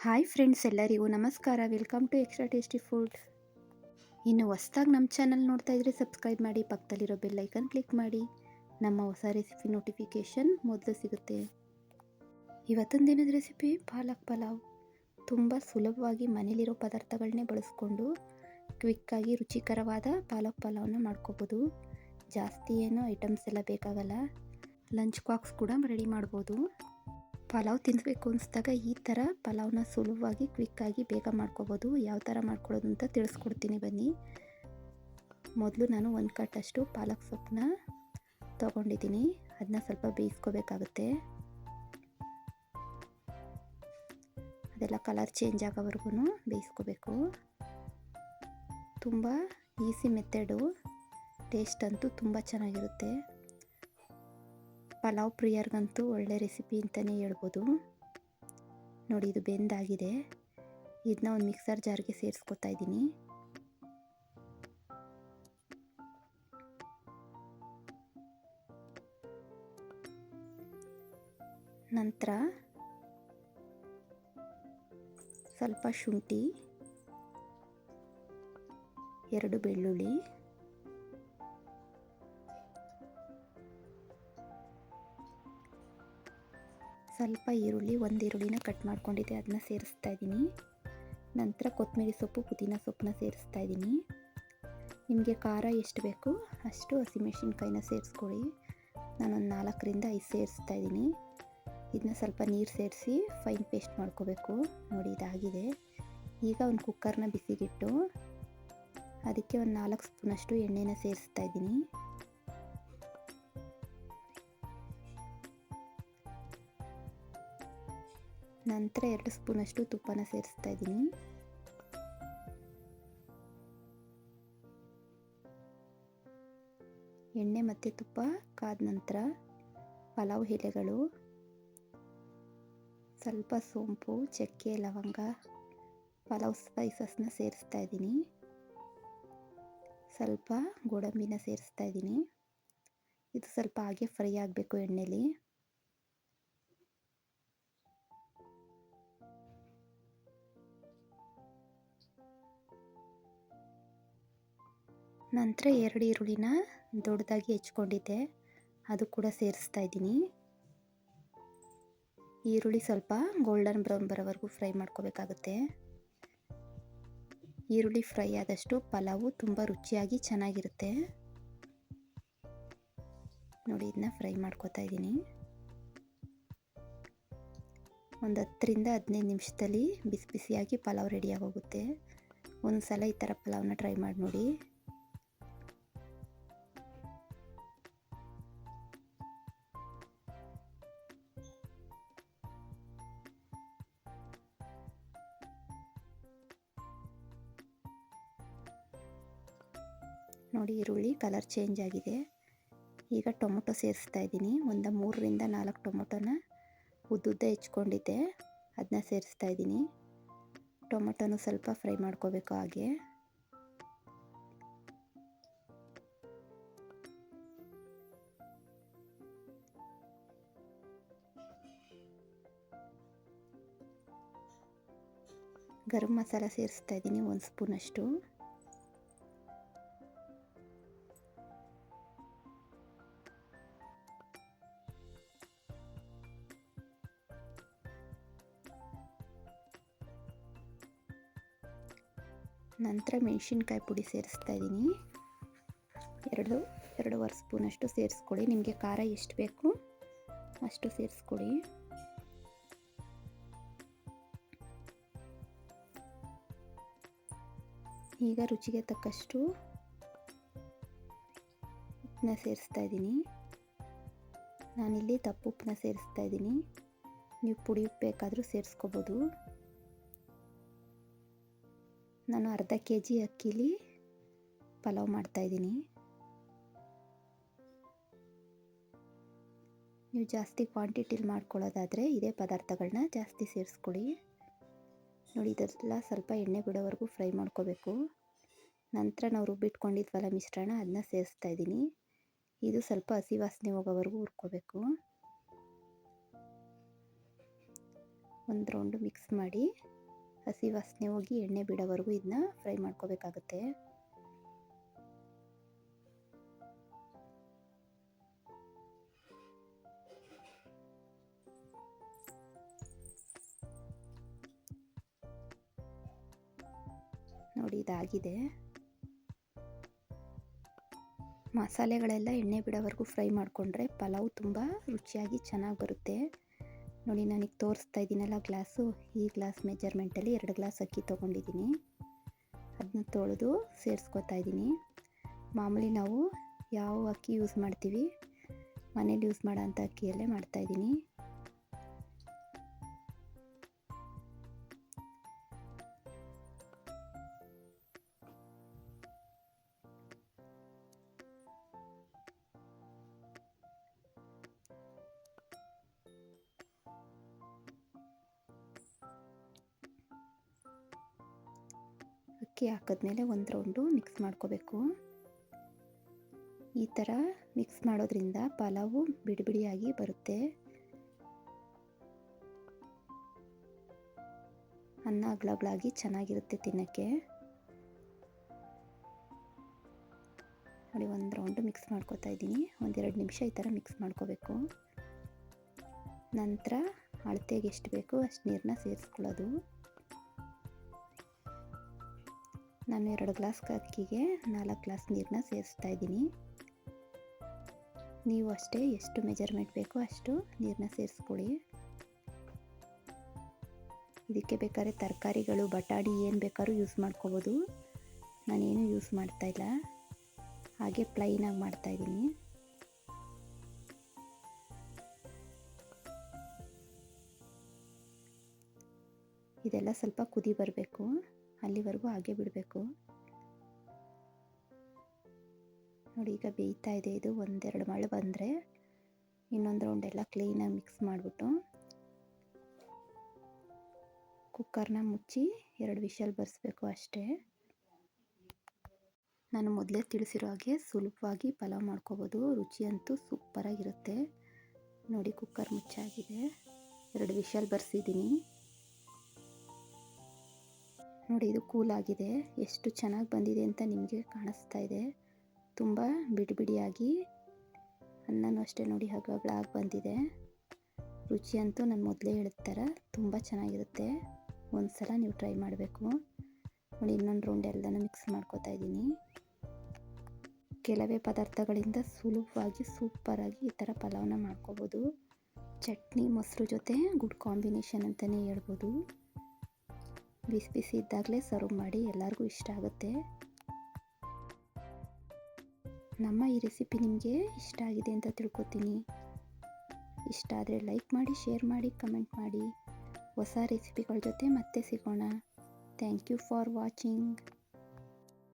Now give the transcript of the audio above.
Hi friends, ಎಲ್ಲರಿಗೂ ನಮಸ್ಕಾರ. Welcome to extra tasty food. ಇನ್ನು ಹೊಸ್ದಾಗಿ ನಮ್ಮ ಚಾನಲ್ ನೋಡ್ತಾ ಇದ್ರೆ ಸಬ್ಸ್ಕ್ರೈಬ್ ಮಾಡಿ, ಪಕ್ಕದಲ್ಲಿರೋ ಬೆಲ್ ಐಕನ್ ಕ್ಲಿಕ್ ಮಾಡಿ. ನಮ್ಮ ಹೊಸ ರೆಸಿಪಿ ನೋಟಿಫಿಕೇಷನ್ ಮೊದಲು ಸಿಗುತ್ತೆ. ಇವತ್ತಿನ ದಿನದ ರೆಸಿಪಿ ಪಾಲಕ್ ಪಲಾವ್. ತುಂಬ ಸುಲಭವಾಗಿ ಮನೇಲಿರೋ ಪದಾರ್ಥಗಳನ್ನೇ ಬಳಸ್ಕೊಂಡು ಕ್ವಿಕ್ಕಾಗಿ ರುಚಿಕರವಾದ ಪಾಲಕ್ ಪಲಾವ್ನ ಮಾಡ್ಕೋಬೋದು. ಜಾಸ್ತಿ ಏನೋ ಐಟಮ್ಸ್ ಎಲ್ಲ ಬೇಕಾಗಲ್ಲ. ಲಂಚ್ ಬಾಕ್ಸ್ ಕೂಡ ರೆಡಿ ಮಾಡ್ಬೋದು. ಪಲಾವ್ ತಿನ್ನಬೇಕು ಅನಿಸ್ದಾಗ ಈ ಥರ ಪಲಾವ್ನ ಸುಲಭವಾಗಿ ಕ್ವಿಕ್ಕಾಗಿ ಬೇಗ ಮಾಡ್ಕೋಬೋದು. ಯಾವ ಥರ ಮಾಡ್ಕೊಳ್ಳೋದು ಅಂತ ತಿಳಿಸ್ಕೊಡ್ತೀನಿ ಬನ್ನಿ. ಮೊದಲು ನಾನು 1 ಕಟ್ಟಷ್ಟು ಪಾಲಕ್ ಸೊಪ್ಪನ್ನ ತೊಗೊಂಡಿದ್ದೀನಿ. ಅದನ್ನ ಸ್ವಲ್ಪ ಬೇಯಿಸ್ಕೋಬೇಕಾಗುತ್ತೆ. ಅದೆಲ್ಲ ಕಲರ್ ಚೇಂಜ್ ಆಗೋವರೆಗೂ ಬೇಯಿಸ್ಕೋಬೇಕು. ತುಂಬ ಈಸಿ ಮೆಥಡು. ಟೇಸ್ಟ್ ಅಂತೂ ತುಂಬ ಚೆನ್ನಾಗಿರುತ್ತೆ. ಪಲಾವ್ ಪ್ರಿಯರ್ಗಂತೂ ಒಳ್ಳೆ ರೆಸಿಪಿ ಅಂತಲೇ ಹೇಳ್ಬೋದು. ನೋಡಿ, ಇದು ಬೆಂದಾಗಿದೆ. ಇದನ್ನ ಒಂದು ಮಿಕ್ಸರ್ ಜಾರ್ಗೆ ಸೇರಿಸ್ಕೊತಾ ಇದ್ದೀನಿ. ನಂತರ ಸ್ವಲ್ಪ ಶುಂಠಿ, 2 ಬೆಳ್ಳುಳ್ಳಿ, ಸ್ವಲ್ಪ ಈರುಳ್ಳಿ, 1 ಈರುಳ್ಳಿನ ಕಟ್ ಮಾಡ್ಕೊಂಡಿದ್ದೆ, ಅದನ್ನ ಸೇರಿಸ್ತಾ ಇದ್ದೀನಿ. ನಂತರ ಕೊತ್ತಂಬರಿ ಸೊಪ್ಪು, ಪುದೀನ ಸೊಪ್ಪನ್ನ ಸೇರಿಸ್ತಾ ಇದ್ದೀನಿ. ನಿಮಗೆ ಖಾರ ಎಷ್ಟು ಬೇಕು ಅಷ್ಟು ಹಸಿಮೆಣಸಿನ್ಕಾಯಿನ ಸೇರಿಸ್ಕೊಳ್ಳಿ. ನಾನೊಂದು 4ರಿಂದ 5 ಸೇರಿಸ್ತಾ ಇದ್ದೀನಿ. ಇದನ್ನ ಸ್ವಲ್ಪ ನೀರು ಸೇರಿಸಿ ಫೈನ್ ಪೇಸ್ಟ್ ಮಾಡ್ಕೋಬೇಕು. ನೋಡಿ, ಇದಾಗಿದೆ. ಈಗ ಒಂದು ಕುಕ್ಕರ್ನ ಬಿಸಿಗಿಟ್ಟು ಅದಕ್ಕೆ ಒಂದು 4 ಸ್ಪೂನಷ್ಟು ಎಣ್ಣೆನ ಸೇರಿಸ್ತಾ ಇದ್ದೀನಿ. ನಂತರ 2 ಸ್ಪೂನಷ್ಟು ತುಪ್ಪನ ಸೇರಿಸ್ತಾ ಇದ್ದೀನಿ. ಎಣ್ಣೆ ಮತ್ತು ತುಪ್ಪ ಕಾದ ನಂತರ ಪಲಾವ್ ಎಲೆಗಳು, ಸ್ವಲ್ಪ ಸೋಂಪು, ಚಕ್ಕೆ, ಲವಂಗ, ಪಲಾವ್ ಸ್ಪೈಸಸ್ನ ಸೇರಿಸ್ತಾ ಇದ್ದೀನಿ. ಸ್ವಲ್ಪ ಗೋಡಂಬಿನ ಸೇರಿಸ್ತಾ ಇದ್ದೀನಿ. ಇದು ಸ್ವಲ್ಪ ಹಾಗೆ ಫ್ರೈ ಆಗಬೇಕು ಎಣ್ಣೆಲಿ. ನಂತರ 2 ಈರುಳ್ಳಿನ ದೊಡ್ಡದಾಗಿ ಹೆಚ್ಕೊಂಡಿದ್ದೆ, ಅದು ಕೂಡ ಸೇರಿಸ್ತಾ ಇದ್ದೀನಿ. ಈರುಳ್ಳಿ ಸ್ವಲ್ಪ ಗೋಲ್ಡನ್ ಬ್ರೌನ್ ಬರೋವರೆಗೂ ಫ್ರೈ ಮಾಡ್ಕೋಬೇಕಾಗುತ್ತೆ. ಈರುಳ್ಳಿ ಫ್ರೈ ಆದಷ್ಟು ಪಲಾವು ತುಂಬ ರುಚಿಯಾಗಿ ಚೆನ್ನಾಗಿರುತ್ತೆ. ನೋಡಿ, ಇದನ್ನ ಫ್ರೈ ಮಾಡ್ಕೋತಾ ಇದ್ದೀನಿ. ಒಂದು 10ರಿಂದ 15 ನಿಮಿಷದಲ್ಲಿ ಬಿಸಿ ಬಿಸಿಯಾಗಿ ಪಲಾವ್ ರೆಡಿಯಾಗೋಗುತ್ತೆ. ಒಂದು ಸಲ ಈ ಥರ ಪಲಾವ್ನ ಟ್ರೈ ಮಾಡಿ ನೋಡಿ. ನೋಡಿ, ಈರುಳ್ಳಿ ಕಲರ್ ಚೇಂಜ್ ಆಗಿದೆ. ಈಗ ಟೊಮೊಟೊ ಸೇರಿಸ್ತಾ ಇದ್ದೀನಿ. ಒಂದು 3ರಿಂದ 4 ಟೊಮೊಟೊನ ಉದ್ದುದ್ದ ಹೆಚ್ಕೊಂಡಿದ್ದೆ, ಅದನ್ನ ಸೇರಿಸ್ತಾ ಇದ್ದೀನಿ. ಟೊಮೊಟೊನು ಸ್ವಲ್ಪ ಫ್ರೈ ಮಾಡ್ಕೋಬೇಕು. ಹಾಗೆ ಗರಂ ಮಸಾಲ ಸೇರಿಸ್ತಾ ಇದ್ದೀನಿ, 1 ಸ್ಪೂನಷ್ಟು. ನಂತರ ಮೆಣಸಿನ್ಕಾಯಿ ಪುಡಿ ಸೇರಿಸ್ತಾ ಇದ್ದೀನಿ. 2-2.5 ಸ್ಪೂನಷ್ಟು ಸೇರಿಸ್ಕೊಳ್ಳಿ. ನಿಮಗೆ ಖಾರ ಎಷ್ಟು ಬೇಕು ಅಷ್ಟು ಸೇರಿಸ್ಕೊಳ್ಳಿ. ಈಗ ರುಚಿಗೆ ತಕ್ಕಷ್ಟು ಉಪ್ಪನ್ನ ಸೇರಿಸ್ತಾ ಇದ್ದೀನಿ. ನಾನಿಲ್ಲಿ ದಪ್ಪ ಉಪ್ಪನ್ನ ಸೇರಿಸ್ತಾ ಇದ್ದೀನಿ. ನೀವು ಪುಡಿ ಉಪ್ಪು ಬೇಕಾದರೂ ಸೇರಿಸ್ಕೋಬೋದು. ನಾನು ಅರ್ಧ kg ಅಕ್ಕಿಲಿ ಪಲಾವ್ ಮಾಡ್ತಾಯಿದ್ದೀನಿ. ನೀವು ಜಾಸ್ತಿ ಕ್ವಾಂಟಿಟಿಲಿ ಮಾಡ್ಕೊಳ್ಳೋದಾದರೆ ಇದೇ ಪದಾರ್ಥಗಳನ್ನ ಜಾಸ್ತಿ ಸೇರಿಸ್ಕೊಳ್ಳಿ. ನೋಡಿ, ಇದೆಲ್ಲ ಸ್ವಲ್ಪ ಎಣ್ಣೆ ಬಿಡೋವರೆಗೂ ಫ್ರೈ ಮಾಡ್ಕೋಬೇಕು. ನಂತರ ನಾವು ರುಬ್ಬಿಟ್ಕೊಂಡಿದ್ವಲ್ಲ ಮಿಶ್ರಣ, ಅದನ್ನ ಸೇರಿಸ್ತಾ ಇದ್ದೀನಿ. ಇದು ಸ್ವಲ್ಪ ಹಸಿ ವಾಸನೆ ಹೋಗೋವರೆಗೂ ಹುರ್ಕೋಬೇಕು. ಒಂದು ರೌಂಡು ಮಿಕ್ಸ್ ಮಾಡಿ ಹಸಿ ವಾಸನೆ ಹೋಗಿ ಎಣ್ಣೆ ಬಿಡೋವರೆಗೂ ಇದನ್ನ ಫ್ರೈ ಮಾಡ್ಕೋಬೇಕಾಗುತ್ತೆ. ನೋಡಿ ಇದಾಗಿದೆ. ಮಸಾಲೆಗಳೆಲ್ಲ ಎಣ್ಣೆ ಬಿಡೋವರೆಗೂ ಫ್ರೈ ಮಾಡಿಕೊಂಡ್ರೆ ಪಲಾವ್ ತುಂಬ ರುಚಿಯಾಗಿ ಚೆನ್ನಾಗಿ ಬರುತ್ತೆ. ನೋಡಿ ನನಗೆ ತೋರಿಸ್ತಾ ಇದ್ದೀನಲ್ಲ ಗ್ಲಾಸು, ಈ ಗ್ಲಾಸ್ ಮೆಜರ್ಮೆಂಟಲ್ಲಿ 2 ಗ್ಲಾಸ್ ಅಕ್ಕಿ ತೊಗೊಂಡಿದ್ದೀನಿ. ಅದನ್ನ ತೊಳೆದು ಸೇರಿಸ್ಕೊತಾ ಇದ್ದೀನಿ. ಮಾಮೂಲಿ ನಾವು ಯಾವ ಅಕ್ಕಿ ಯೂಸ್ ಮಾಡ್ತೀವಿ ಮನೇಲಿ ಯೂಸ್ ಮಾಡೋ ಅಂಥ ಅಕ್ಕಿಯಲ್ಲೇ ಮಾಡ್ತಾಯಿದ್ದೀನಿ. ಅಕ್ಕಿ ಹಾಕಿದ್ಮೇಲೆ ಒಂದು ರೌಂಡು ಮಿಕ್ಸ್ ಮಾಡ್ಕೋಬೇಕು. ಈ ಥರ ಮಿಕ್ಸ್ ಮಾಡೋದ್ರಿಂದ ಪಲಾವು ಬಿಡಿ ಬಿಡಿಯಾಗಿ ಬರುತ್ತೆ. ಅನ್ನ ಅಗ್ಳಾಗಿ ಚೆನ್ನಾಗಿರುತ್ತೆ ತಿನ್ನೋಕ್ಕೆ. ನೋಡಿ ಒಂದು ರೌಂಡು ಮಿಕ್ಸ್ ಮಾಡ್ಕೋತಾ ಇದ್ದೀನಿ. 1-2 ನಿಮಿಷ ಈ ಥರ ಮಿಕ್ಸ್ ಮಾಡ್ಕೋಬೇಕು. ನಂತರ ಅಳತೆಗೆ ಎಷ್ಟು ಬೇಕೋ ಅಷ್ಟು ನೀರನ್ನ ಸೇರಿಸ್ಕೊಳ್ಳೋದು. ನಾನು 2 ಗ್ಲಾಸ್ ಅಕ್ಕಿಗೆ 4 ಗ್ಲಾಸ್ ನೀರನ್ನ ಸೇರಿಸ್ತಾ ಇದ್ದೀನಿ. ನೀವು ಅಷ್ಟೇ ಎಷ್ಟು ಮೆಜರ್ಮೆಂಟ್ ಬೇಕೋ ಅಷ್ಟು ನೀರನ್ನ ಸೇರಿಸ್ಕೊಳ್ಳಿ. ಇದಕ್ಕೆ ಬೇಕಾದ್ರೆ ತರಕಾರಿಗಳು ಬಟಾಣಿ ಏನು ಬೇಕಾದ್ರೂ ಯೂಸ್ ಮಾಡ್ಕೋಬೋದು. ನಾನೇನು ಯೂಸ್ ಮಾಡ್ತಾಯಿಲ್ಲ, ಹಾಗೆ ಪ್ಲೈನಾಗಿ ಮಾಡ್ತಾಯಿದ್ದೀನಿ. ಇದೆಲ್ಲ ಸ್ವಲ್ಪ ಕುದಿ ಬರಬೇಕು, ಅಲ್ಲಿವರೆಗೂ ಹಾಗೆ ಬಿಡಬೇಕು. ನೋಡಿ ಈಗ ಬೇಯ್ತಾ ಇದೆ. ಇದು 1-2 ಮಳೆ ಬಂದರೆ ಇನ್ನೊಂದು ರೌಂಡ್ ಎಲ್ಲ ಕ್ಲೀನಾಗಿ ಮಿಕ್ಸ್ ಮಾಡಿಬಿಟ್ಟು ಕುಕ್ಕರ್ನ ಮುಚ್ಚಿ 2 ವಿಷಲ್ ಬರೆಸ್ಬೇಕು ಅಷ್ಟೇ. ನಾನು ಮೊದಲೇ ತಿಳಿಸಿರೋ ಹಾಗೆ ಸುಲಭವಾಗಿ ಪಲಾವ್ ಮಾಡ್ಕೋಬೋದು. ರುಚಿ ಅಂತೂ ಸೂಪರಾಗಿರುತ್ತೆ. ನೋಡಿ ಕುಕ್ಕರ್ ಮುಚ್ಚಾಗಿದೆ, 2 ವಿಷಲ್ ಬರೆಸಿದ್ದೀನಿ. ನೋಡಿ ಇದು ಕೂಲ್ ಆಗಿದೆ, ಎಷ್ಟು ಚೆನ್ನಾಗಿ ಬಂದಿದೆ ಅಂತ ನಿಮಗೆ ಕಾಣಿಸ್ತಾ ಇದೆ. ತುಂಬ ಬಿಡಿ ಬಿಡಿಯಾಗಿ ಅನ್ನನೂ ಅಷ್ಟೇ ನೋಡಿ ಹಗಗಳಾಗಿ ಬಂದಿದೆ. ರುಚಿ ಅಂತೂ ನಾನು ಮೊದಲೇ ಹೇಳಿದ ಥರ ತುಂಬ ಚೆನ್ನಾಗಿರುತ್ತೆ. ಒಂದು ಸಲ ನೀವು ಟ್ರೈ ಮಾಡಬೇಕು. ನೋಡಿ ಇನ್ನೊಂದು ರೌಂಡ್ ಎಲ್ಲನೂ ಮಿಕ್ಸ್ ಮಾಡ್ಕೋತಾ ಇದ್ದೀನಿ. ಕೆಲವೇ ಪದಾರ್ಥಗಳಿಂದ ಸುಲಭವಾಗಿ ಸೂಪರಾಗಿ ಈ ಥರ ಪಲಾವ್ನ ಮಾಡ್ಕೋಬೋದು. ಚಟ್ನಿ ಮೊಸರು ಜೊತೆ ಗುಡ್ ಕಾಂಬಿನೇಷನ್ ಅಂತಲೇ ಹೇಳ್ಬೋದು. ಬಿಸಿ ಬಿಸಿ ಇದ್ದಾಗಲೇ ಸರ್ವ್ ಮಾಡಿ, ಎಲ್ಲರಿಗೂ ಇಷ್ಟ ಆಗುತ್ತೆ. ನಮ್ಮ ಈ ರೆಸಿಪಿ ನಿಮಗೆ ಇಷ್ಟ ಆಗಿದೆ ಅಂತ ತಿಳ್ಕೊತೀನಿ. ಇಷ್ಟ ಆದರೆ ಲೈಕ್ ಮಾಡಿ, ಶೇರ್ ಮಾಡಿ, ಕಮೆಂಟ್ ಮಾಡಿ. ಹೊಸ ರೆಸಿಪಿಗಳ ಜೊತೆ ಮತ್ತೆ ಸಿಗೋಣ. Thank you for watching.